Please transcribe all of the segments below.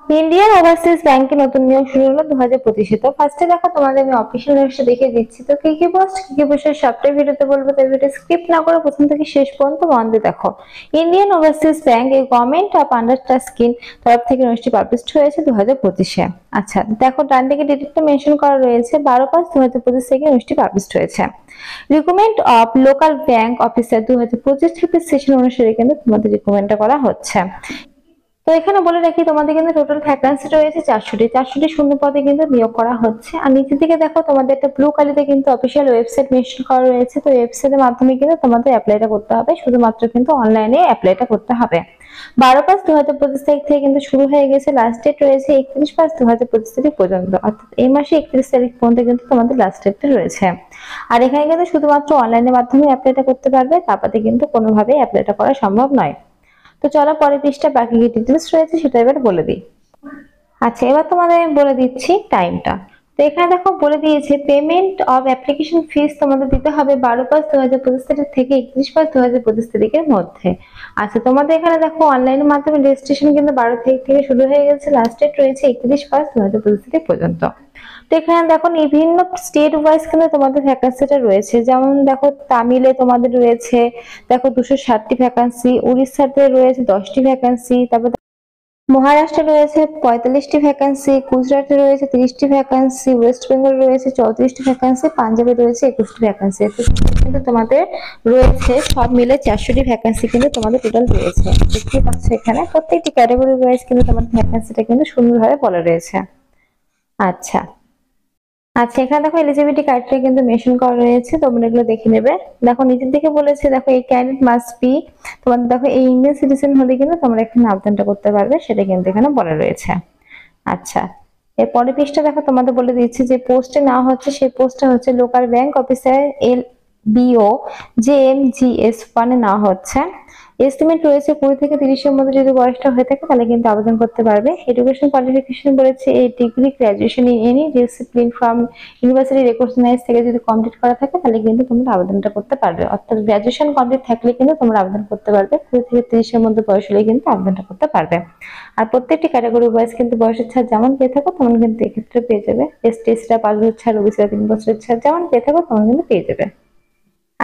Indian overseas ব্যাংকে নতুন নিয়োগ শুরু হলো 2025-এ। তো ফার্স্টে দেখো তোমাদের আমি অফিসিয়াল ওয়েবসাইট দেখিয়ে দিচ্ছি। তো কি কি পোস্ট কি কি বিষয় সবটাই ভিডিওতে বলবো, তাই ভিডিও স্কিপ না করে প্রথম থেকে শেষ পর্যন্ত মন দিয়ে দেখো। ইন্ডিয়ান ওভারসিজ ব্যাংক এই গভর্নমেন্ট অফ আন্ডার স্কিম তরফ থেকে নোটিশটি পাবলিশড হয়েছে 2025-এ। আচ্ছা দেখো ডান দিকে ডেটটা মেনশন করা রয়েছে 12/5/2025 থেকে নোটিশটি পাবলিশড হয়েছে। Recruitment of local bank officer 2025 session অনুসারে কিন্তু তোমাদের রিক্রুটমেন্টটা করা হচ্ছে। তো এখানে বলে রাখি তোমাদের কিন্তু টোটাল ভ্যাকান্সি রয়েছে 400টি শূন্য পদে কিন্তু নিয়োগ করা হচ্ছে। আর নিচের দিকে দেখো তোমাদের একটা ব্লু কালিতে কিন্তু অফিসিয়াল ওয়েবসাইট মেনশন করা রয়েছে। তো ওয়েবসাইটের মাধ্যমে কিন্তু তোমাদের অ্যাপ্লাইটা করতে হবে, শুধুমাত্র কিন্তু অনলাইনে অ্যাপ্লাইটা করতে হবে। 12/5/2025 তারিখ থেকে কিন্তু শুরু হয়ে গেছে, লাস্ট ডেট রয়েছে 31/5/2025 তারিখ পর্যন্ত, অর্থাৎ এই মাসে 31 তারিখ পর্যন্ত কিন্তু তোমাদের লাস্ট ডেটটা রয়েছে। আর এখানে কিন্তু শুধুমাত্র অনলাইনের মাধ্যমে অ্যাপ্লাইটা করতে পারবে, তারপরে কিন্তু কোনোভাবেই অ্যাপ্লাইটা করা সম্ভব নয়। তো চলো পরের পৃষ্ঠা বাকি কি ডিটেলস রয়েছে সেটা এবার বলে দিই। আচ্ছা এবার তোমাদের আমি বলে দিচ্ছি টাইমটা। তো এখানে দেখো বলে দিয়েছে পেমেন্ট অফ অ্যাপ্লিকেশন ফিস তোমাদের দিতে হবে 12/5/2025 তারিখ থেকে 31/5/2025 তারিখের মধ্যে। আচ্ছা তোমাদের এখানে দেখো অনলাইনের মাধ্যমে রেজিস্ট্রেশন কিন্তু 12 তারিখ থেকে শুরু হয়ে গেছে, লাস্ট ডেট রয়েছে 31/5/2025 তারিখ পর্যন্ত। তো এখানে দেখো বিভিন্ন স্টেট ওয়াইজ কিন্তু তোমাদের ভ্যাকান্সিটা রয়েছে, যেমন দেখো তামিলে তোমাদের রয়েছে দেখো 260টি ভ্যাকান্সি, উড়িষ্যাতে রয়েছে 10টি ভ্যাকান্সি, তারপর মহারাষ্ট্রে রয়েছে 45টি ভ্যাকান্সি, গুজরাটে রয়েছে 30টি ভ্যাকান্সি, ওয়েস্ট বেঙ্গল রয়েছে 34টি ভ্যাকান্সি, পাঞ্জাবে রয়েছে 21টি ভ্যাকান্সি। কিন্তু তোমাদের রয়েছে সব মিলে 400টি ভ্যাকান্সি কিন্তু তোমাদের টোটাল রয়েছে। দেখতে পাচ্ছ এখানে প্রত্যেকটি ক্যাটাগরি ওয়াইজ কিন্তু তোমাদের ভ্যাকান্সিটা কিন্তু সুন্দরভাবে বলা রয়েছে। আচ্ছা আচ্ছা এখানে দেখো এলিজিবিলিটি ক্রাইটেরিয়া কিন্তু মেনশন করা রয়েছে, তোমরা এগুলো দেখে নেবে। দেখো নিচের দিকে বলেছে দেখো এই ক্যান্ডিডেট মাস্ট বি, তোমাদের দেখো এই ইন্ডিয়ান সিটিজেন হলে কিন্তু তোমরা এখানে আবেদনটা করতে পারবে, সেটা কিন্তু এখানে বলা রয়েছে। আচ্ছা এর পরের পৃষ্ঠা দেখো তোমাদের বলে দিচ্ছি যে পোস্টে না হচ্ছে সেই পোস্টটা হচ্ছে local bank officer LBO JMGS1 এ না হচ্ছে। এস্টিমেট রয়েছে 20 থেকে 30 এর মধ্যে যদি বয়সটা হয়ে থাকে তাহলে কিন্তু আবেদন করতে পারবে। এডুকেশন কোয়ালিফিকেশন বলেছে এই degree graduation in any discipline from university recognise থেকে যদি কমপ্লিট করা থাকে তাহলে কিন্তু তোমরা আবেদনটা করতে পারবে, অর্থাৎ গ্রাজুয়েশন কমপ্লিট থাকলে কিন্তু তোমরা আবেদন করতে পারবে। 20 থেকে 30 এর মধ্যে বয়স হলে কিন্তু আবেদনটা করতে পারবে। আর প্রত্যেকটি ক্যাটাগরি ওয়াইজ কিন্তু বয়সের ছাড় যেমন পেয়ে থাকো তেমন কিন্তু এক্ষেত্রে পেয়ে যাবে। ST/SC 5 বছর ছাড়, OBC 3 বছরের ছাড় যেমন পেয়ে থাকো তেমন কিন্তু পেয়ে যাবে।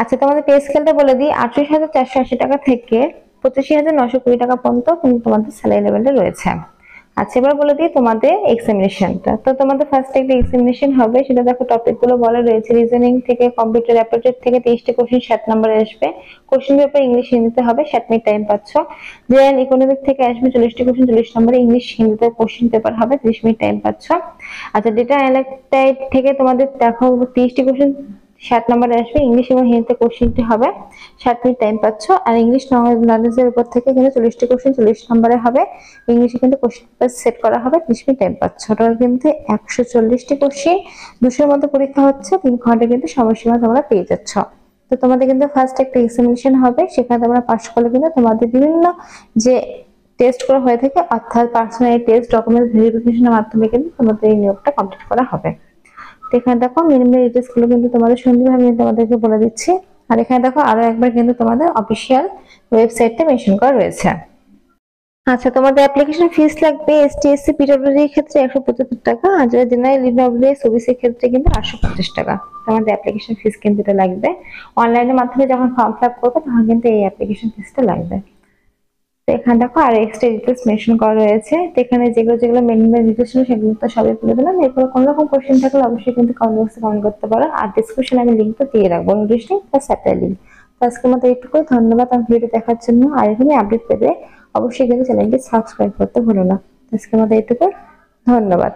আচ্ছা তোমাদের পে স্কেলটা বলে দিই, 38,480 টাকা থেকে 85,920 টাকা পর্যন্ত কিন্তু তোমাদের স্যালারি লেভেলটা রয়েছে। আচ্ছা এবার বলে দিই তোমাদের এক্সামিনেশনটা। তো তোমাদের ফার্স্ট একটা এক্সামিনেশন হবে, সেটা দেখো টপিক গুলো বলা রয়েছে। রিজনিং থেকে কম্পিউটার অ্যাপটিটিউড থেকে 23টি কোশ্চেন 60 নম্বরে আসবে। কোশ্চেন পেপার ইংলিশ হিন্দিতে হবে, 60 মিনিট টাইম পাচ্ছ। জেনারেল ইকোনমিক থেকে আসবে 40টি কোশ্চেন 40 নম্বরে, ইংলিশ হিন্দিতে কোশ্চেন পেপার হবে, 30 মিনিট টাইম পাচ্ছ। আচ্ছা ডেটা অ্যানালাইটিক থেকে তোমাদের দেখো 30টি কোশ্চেন 60 নম্বরে আসবে, ইংলিশ এবং হিন্দিতে কোশ্চেনটি হবে, 60 মিনিট টাইম পাচ্ছ। আর ইংলিশ নলেজের উপর থেকে কিন্তু 40টি কোশ্চেন 40 নম্বরে হবে, ইংলিশে কিন্তু কোশ্চেন পেপার সেট করা হবে, 30 মিনিট টাইম পাচ্ছ। টোটাল কিন্তু 140টি কোশ্চেন, 200 এর মতো পরীক্ষা হচ্ছে, 3 ঘন্টা কিন্তু সময়সীমা তোমরা পেয়ে যাচ্ছ। তো তোমাদের কিন্তু ফার্স্ট একটা এক্সামিনেশন হবে, সেখানে তোমরা পাস করলে কিন্তু তোমাদের বিভিন্ন যে টেস্ট করা হয়ে থাকে, অর্থাৎ পার্সোনাল টেস্ট, ডকুমেন্ট ভেরিফিকেশনের মাধ্যমে কিন্তু তোমাদের এই নিয়োগটা কমপ্লিট করা হবে। এখানে দেখো মিনিমাম ডিটেইলস গুলো কিন্তু তোমাদের সুন্দরভাবে আমি তোমাদেরকে বলে দিচ্ছি। আর এখানে দেখো আরো একবার কিন্তু তোমাদের অফিসিয়াল ওয়েবসাইটটা মেনশন করা রয়েছে। আচ্ছা তোমাদের অ্যাপ্লিকেশন ফিস লাগবে ST/SC PWD এর ক্ষেত্রে 175 টাকা, আর যারা জেনারেল EWS OBC এর ক্ষেত্রে কিন্তু 850 টাকা তোমাদের অ্যাপ্লিকেশন ফিস কিন্তু এটা লাগবে। অনলাইনের মাধ্যমে যখন ফর্ম ফিল আপ করবে তখন কিন্তু এই অ্যাপ্লিকেশন ফিসটা লাগবে। তো এখানে দেখো আর এক্সট্রা ডিটেলস মেনশন করা রয়েছে। তো এখানে যেগুলো যেগুলো মিনিমাম ডিটেলস ছিল সেগুলো তো সবই বলে দিলাম। এরপর কোনো রকম কোশ্চেন থাকলে অবশ্যই কিন্তু কমেন্ট বক্সে কমেন্ট করতে পারো, আর ডেসক্রিপশনে আমি লিংকটা দিয়ে রাখবো, notice link plus satellite link. তো আজকের মতো এইটুকুই, ধন্যবাদ আমার ভিডিও দেখার জন্য। আর এখানে আপডেট পেতে অবশ্যই কিন্তু চ্যানেলটি সাবস্ক্রাইব করতে ভুলো না। আজকের মতো এইটুকুই, ধন্যবাদ।